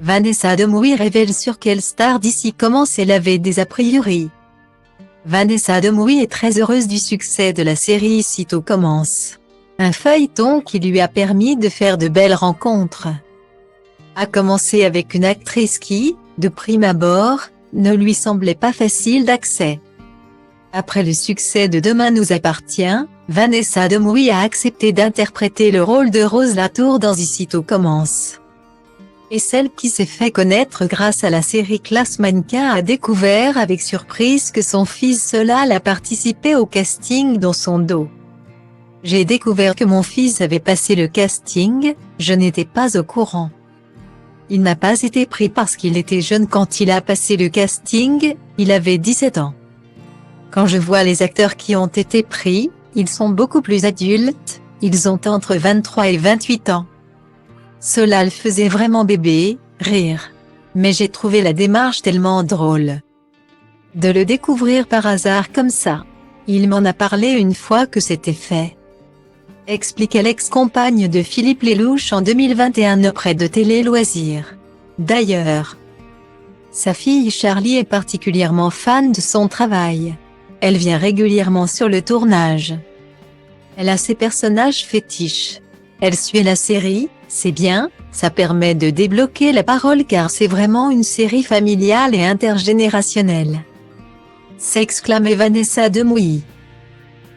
Vanessa Demouy révèle sur quelle star d'ici commence elle avait des a priori. Vanessa Demouy est très heureuse du succès de la série Ici tout commence. Un feuilleton qui lui a permis de faire de belles rencontres. A commencé avec une actrice qui, de prime abord, ne lui semblait pas facile d'accès. Après le succès de Demain nous appartient, Vanessa Demouy a accepté d'interpréter le rôle de Rose Latour dans Ici tout commence. Et celle qui s'est fait connaître grâce à la série Classe Mannequin a découvert avec surprise que son fils Solal a participé au casting dans son dos. J'ai découvert que mon fils avait passé le casting, je n'étais pas au courant. Il n'a pas été pris parce qu'il était jeune quand il a passé le casting, il avait 17 ans. Quand je vois les acteurs qui ont été pris, ils sont beaucoup plus adultes, ils ont entre 23 et 28 ans. Solal faisait vraiment bébé, rire. Mais j'ai trouvé la démarche tellement drôle. De le découvrir par hasard comme ça. Il m'en a parlé une fois que c'était fait. Expliquait l'ex-compagne de Philippe Lelouch en 2021 auprès de Télé Loisirs. D'ailleurs, sa fille Charlie est particulièrement fan de son travail. Elle vient régulièrement sur le tournage. Elle a ses personnages fétiches. Elle suit la série, c'est bien, ça permet de débloquer la parole car c'est vraiment une série familiale et intergénérationnelle. S'exclamait Vanessa Demouy.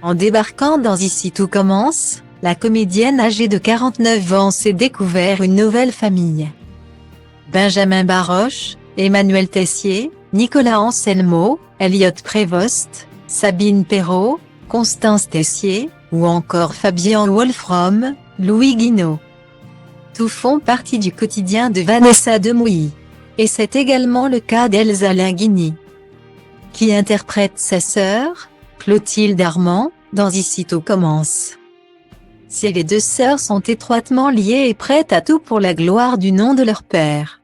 En débarquant dans Ici tout commence, la comédienne âgée de 49 ans s'est découvert une nouvelle famille. Benjamin Baroche, Emmanuel Tessier, Nicolas Anselmo, Elliot Prévost, Sabine Perrault, Constance Tessier, ou encore Fabien Wolfram, Louis Guinaud. Tous font partie du quotidien de Vanessa Demouy. Et c'est également le cas d'Elsa Linguini, qui interprète sa sœur, Clotilde Armand, dans Ici tout commence. Si les deux sœurs sont étroitement liées et prêtes à tout pour la gloire du nom de leur père.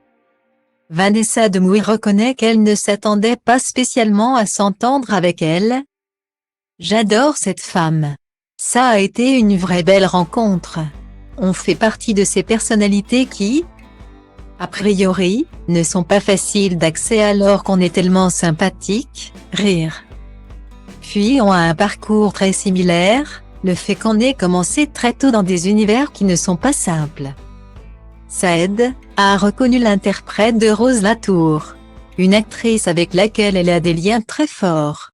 Vanessa Demouy reconnaît qu'elle ne s'attendait pas spécialement à s'entendre avec elle. J'adore cette femme. Ça a été une vraie belle rencontre. On fait partie de ces personnalités qui, a priori, ne sont pas faciles d'accès alors qu'on est tellement sympathique, rire. Puis on a un parcours très similaire, le fait qu'on ait commencé très tôt dans des univers qui ne sont pas simples. Saed a reconnu l'interprète de Rose Latour, une actrice avec laquelle elle a des liens très forts.